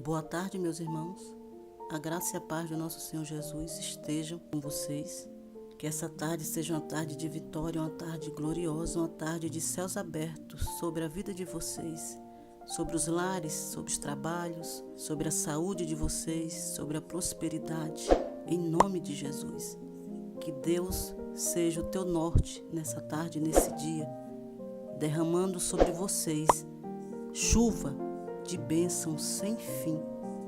Boa tarde, meus irmãos. A graça e a paz do nosso Senhor Jesus estejam com vocês. Que essa tarde seja uma tarde de vitória, uma tarde gloriosa, uma tarde de céus abertos sobre a vida de vocês, sobre os lares, sobre os trabalhos, sobre a saúde de vocês, sobre a prosperidade, em nome de Jesus. Que Deus seja o teu norte nessa tarde, nesse dia, derramando sobre vocês chuva de bênçãos sem fim,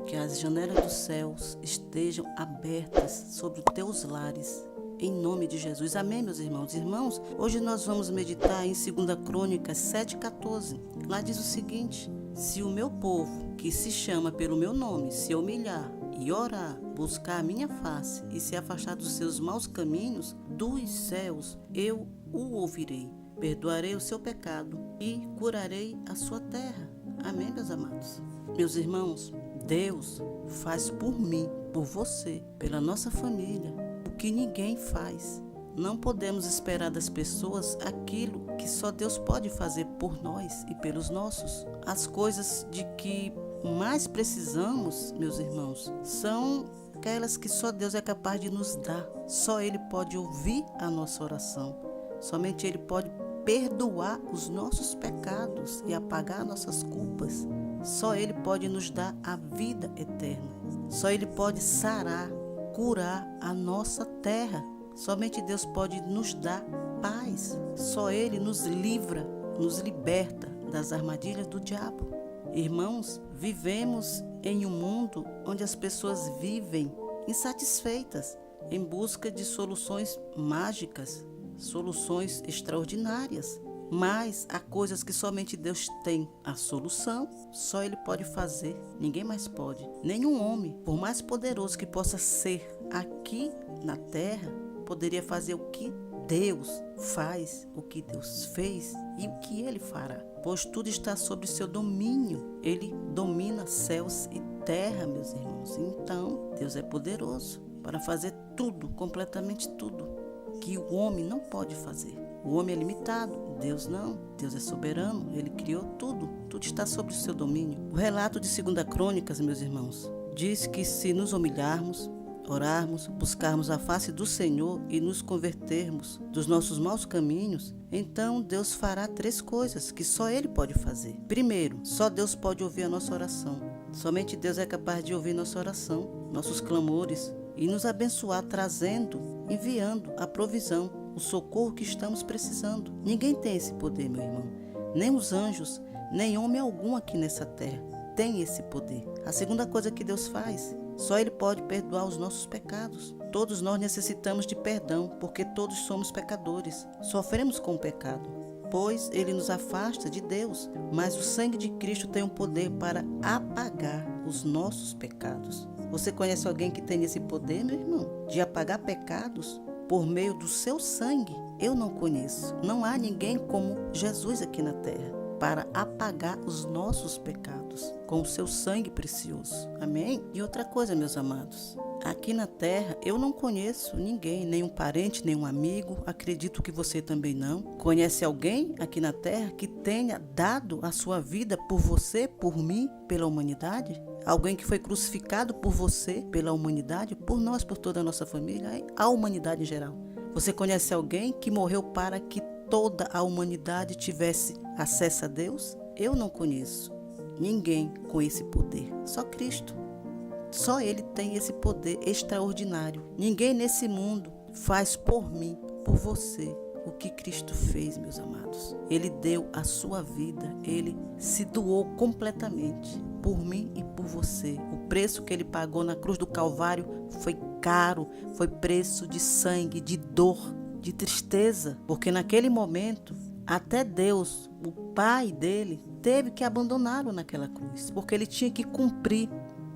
que as janelas dos céus estejam abertas sobre os teus lares, em nome de Jesus. Amém, meus irmãos? Irmãos, hoje nós vamos meditar em 2 Crônicas 7,14. Lá diz o seguinte: se o meu povo, que se chama pelo meu nome, se humilhar e orar, buscar a minha face e se afastar dos seus maus caminhos, dos céus eu o ouvirei, perdoarei o seu pecado e curarei a sua terra. Amém, meus amados? Meus irmãos, Deus faz por mim, por você, pela nossa família, o que ninguém faz. Não podemos esperar das pessoas aquilo que só Deus pode fazer por nós e pelos nossos. As coisas de que mais precisamos, meus irmãos, são aquelas que só Deus é capaz de nos dar. Só Ele pode ouvir a nossa oração. Somente Ele pode perdoar os nossos pecados e apagar nossas culpas. Só Ele pode nos dar a vida eterna. Só Ele pode sarar, curar a nossa terra. Somente Deus pode nos dar paz. Só Ele nos livra, nos liberta das armadilhas do diabo. Irmãos, vivemos em um mundo onde as pessoas vivem insatisfeitas, em busca de soluções mágicas, soluções extraordinárias. Mas há coisas que somente Deus tem a solução, só Ele pode fazer, ninguém mais pode. Nenhum homem, por mais poderoso que possa ser aqui na terra, poderia fazer o que Deus faz, o que Deus fez e o que Ele fará. Pois tudo está sob seu domínio. Ele domina céus e terra, meus irmãos. Então, Deus é poderoso para fazer tudo, completamente tudo, que o homem não pode fazer. O homem é limitado, Deus não. Deus é soberano, Ele criou tudo. Tudo está sob o seu domínio. O relato de 2 Crônicas, meus irmãos, diz que se nos humilharmos, orarmos, buscarmos a face do Senhor e nos convertermos dos nossos maus caminhos, então Deus fará 3 coisas que só Ele pode fazer. Primeiro, só Deus pode ouvir a nossa oração. Somente Deus é capaz de ouvir nossa oração, nossos clamores e nos abençoar, enviando a provisão, o socorro que estamos precisando. Ninguém tem esse poder, meu irmão. Nem os anjos, nem homem algum aqui nessa terra tem esse poder. A segunda coisa que Deus faz, só Ele pode perdoar os nossos pecados. Todos nós necessitamos de perdão, porque todos somos pecadores. Sofremos com o pecado, pois Ele nos afasta de Deus. Mas o sangue de Cristo tem um poder para apagar os nossos pecados. Você conhece alguém que tem esse poder, meu irmão? De apagar pecados por meio do seu sangue? Eu não conheço. Não há ninguém como Jesus aqui na terra para apagar os nossos pecados com o seu sangue precioso. Amém? E outra coisa, meus amados, aqui na terra eu não conheço ninguém, nenhum parente, nenhum amigo, acredito que você também não. Conhece alguém aqui na terra que tenha dado a sua vida por você, por mim, pela humanidade? Alguém que foi crucificado por você, pela humanidade, por nós, por toda a nossa família, a humanidade em geral. Você conhece alguém que morreu para que toda a humanidade tivesse acesso a Deus? Eu não conheço ninguém com esse poder, só Cristo. Só Ele tem esse poder extraordinário. Ninguém nesse mundo faz por mim, por você, o que Cristo fez, meus amados. Ele deu a sua vida, Ele se doou completamente por mim e por você. O preço que Ele pagou na cruz do Calvário foi caro, foi preço de sangue, de dor, de tristeza, porque naquele momento até Deus, o Pai dele, teve que abandoná-lo naquela cruz, porque ele tinha que cumprir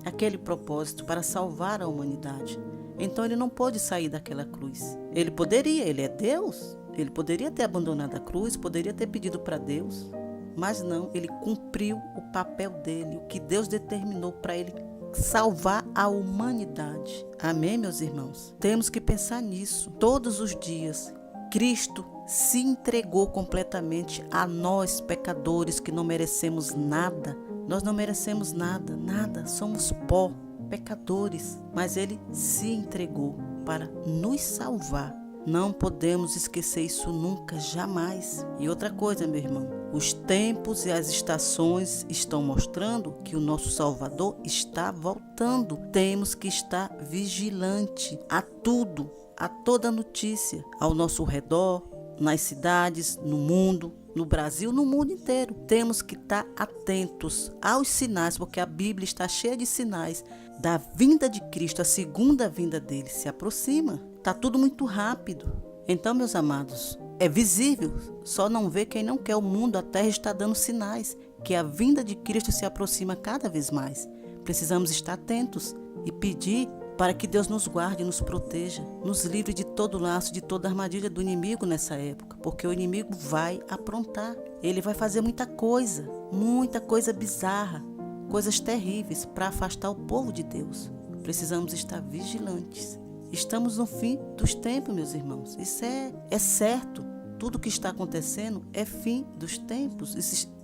aquele propósito para salvar a humanidade. Então ele não pôde sair daquela cruz. Ele poderia, ele é Deus, ele poderia ter abandonado a cruz, poderia ter pedido para Deus, mas não, ele cumpriu o papel dele, o que Deus determinou para ele salvar a humanidade. Amém, meus irmãos? Temos que pensar nisso todos os dias. Cristo se entregou completamente a nós, pecadores, que não merecemos nada, Nós não merecemos nada, nada, somos pó, pecadores, mas Ele se entregou para nos salvar. Não podemos esquecer isso nunca, jamais. E outra coisa, meu irmão, os tempos e as estações estão mostrando que o nosso Salvador está voltando. Temos que estar vigilante a tudo, a toda notícia ao nosso redor, nas cidades, no mundo, no Brasil, no mundo inteiro. Temos que estar atentos aos sinais, porque a Bíblia está cheia de sinais da vinda de Cristo, a segunda vinda dele se aproxima. Está tudo muito rápido. Então, meus amados, é visível, só não vê quem não quer. O mundo, a terra está dando sinais que a vinda de Cristo se aproxima cada vez mais. Precisamos estar atentos e pedir para que Deus nos guarde, nos proteja, nos livre de todo laço, de toda armadilha do inimigo nessa época, porque o inimigo vai aprontar. Ele vai fazer muita coisa bizarra, coisas terríveis para afastar o povo de Deus. Precisamos estar vigilantes. Estamos no fim dos tempos, meus irmãos. Isso é certo. Tudo que está acontecendo é fim dos tempos.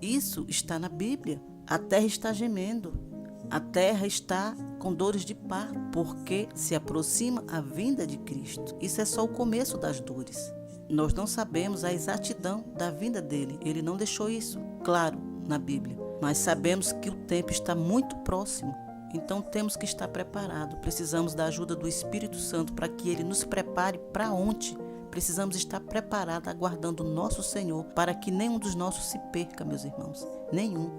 Isso está na Bíblia. A terra está gemendo. A terra está com dores de parto, porque se aproxima a vinda de Cristo. Isso é só o começo das dores. Nós não sabemos a exatidão da vinda dele. Ele não deixou isso claro na Bíblia. Mas sabemos que o tempo está muito próximo. Então temos que estar preparados. Precisamos da ajuda do Espírito Santo para que ele nos prepare para ontem. Precisamos estar preparados, aguardando o nosso Senhor, para que nenhum dos nossos se perca, meus irmãos. Nenhum.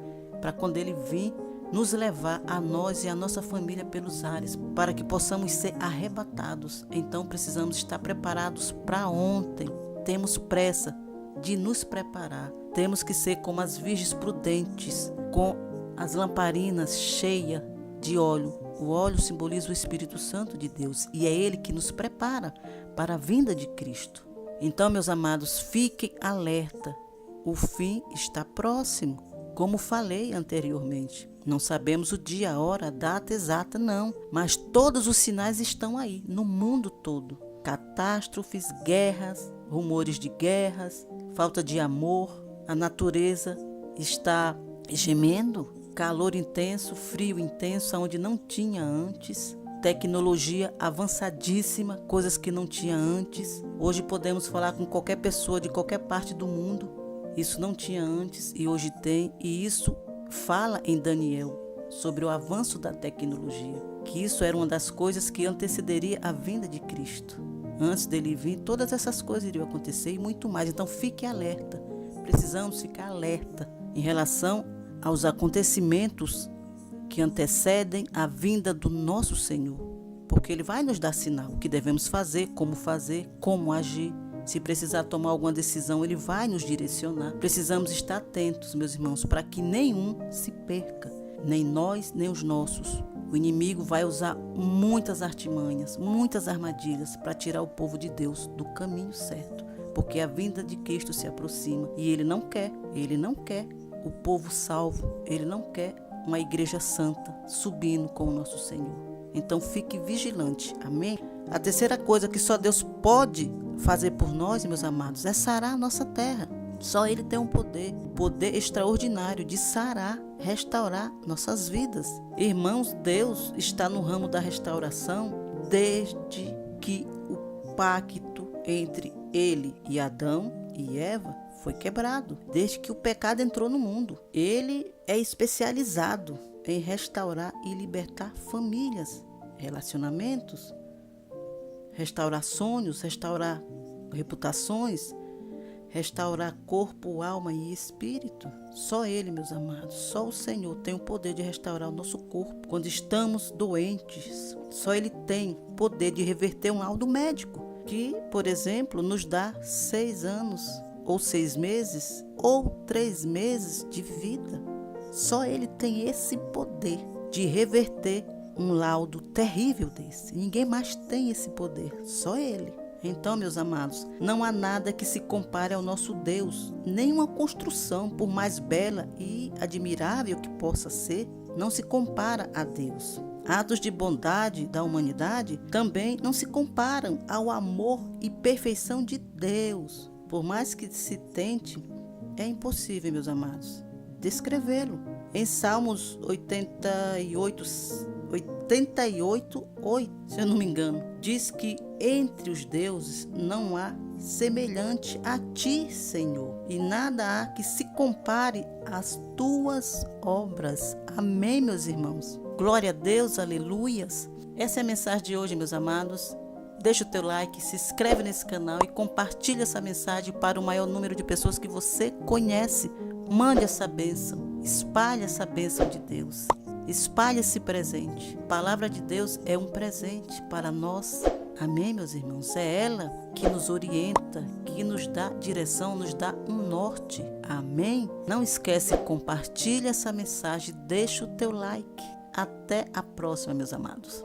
Para quando ele vir nos levar a nós e a nossa família pelos ares, para que possamos ser arrebatados. Então precisamos estar preparados para ontem. Temos pressa de nos preparar. Temos que ser como as virgens prudentes, com as lamparinas cheias de óleo. O óleo simboliza o Espírito Santo de Deus e é Ele que nos prepara para a vinda de Cristo. Então, meus amados, fiquem alerta. O fim está próximo, como falei anteriormente. Não sabemos o dia, a hora, a data exata, não. Mas todos os sinais estão aí, no mundo todo. Catástrofes, guerras, rumores de guerras, falta de amor. A natureza está gemendo. Calor intenso, frio intenso, onde não tinha antes. Tecnologia avançadíssima, coisas que não tinha antes. Hoje podemos falar com qualquer pessoa de qualquer parte do mundo. Isso não tinha antes e hoje tem. E isso fala em Daniel sobre o avanço da tecnologia. Que isso era uma das coisas que antecederia a vinda de Cristo. Antes dele vir, todas essas coisas iriam acontecer e muito mais. Então fique alerta. Precisamos ficar alerta em relação aos acontecimentos que antecedem a vinda do nosso Senhor, porque Ele vai nos dar sinal o que devemos fazer, como agir. Se precisar tomar alguma decisão, Ele vai nos direcionar. Precisamos estar atentos, meus irmãos, para que nenhum se perca, nem nós, nem os nossos. O inimigo vai usar muitas artimanhas, muitas armadilhas para tirar o povo de Deus do caminho certo, porque a vinda de Cristo se aproxima e Ele não quer o povo salvo, Ele não quer uma igreja santa subindo com o nosso Senhor. Então fique vigilante, amém? A terceira coisa que só Deus pode fazer por nós, meus amados, é sarar a nossa terra. Só Ele tem um poder extraordinário de sarar, restaurar nossas vidas. Irmãos, Deus está no ramo da restauração desde que o pacto entre Ele e Adão e Eva foi quebrado, desde que o pecado entrou no mundo. Ele é especializado em restaurar e libertar famílias, relacionamentos, restaurar sonhos, restaurar reputações, restaurar corpo, alma e espírito. Só Ele, meus amados, só o Senhor tem o poder de restaurar o nosso corpo quando estamos doentes. Só Ele tem poder de reverter um laudo médico, que, por exemplo, nos dá 6 anos ou 6 meses, ou 3 meses de vida. Só Ele tem esse poder de reverter um laudo terrível desse. Ninguém mais tem esse poder, só Ele. Então, meus amados, não há nada que se compare ao nosso Deus. Nenhuma construção, por mais bela e admirável que possa ser, não se compara a Deus. Atos de bondade da humanidade também não se comparam ao amor e perfeição de Deus. Por mais que se tente, é impossível, meus amados, descrevê-lo. Em Salmos 88, 8, se eu não me engano, diz que entre os deuses não há semelhante a ti, Senhor, e nada há que se compare às tuas obras. Amém, meus irmãos. Glória a Deus, aleluias. Essa é a mensagem de hoje, meus amados. Deixa o teu like, se inscreve nesse canal e compartilha essa mensagem para o maior número de pessoas que você conhece. Mande essa bênção, espalhe essa bênção de Deus. Espalhe esse presente. A palavra de Deus é um presente para nós. Amém, meus irmãos? É ela que nos orienta, que nos dá direção, nos dá um norte. Amém? Não esquece, compartilha essa mensagem, deixa o teu like. Até a próxima, meus amados.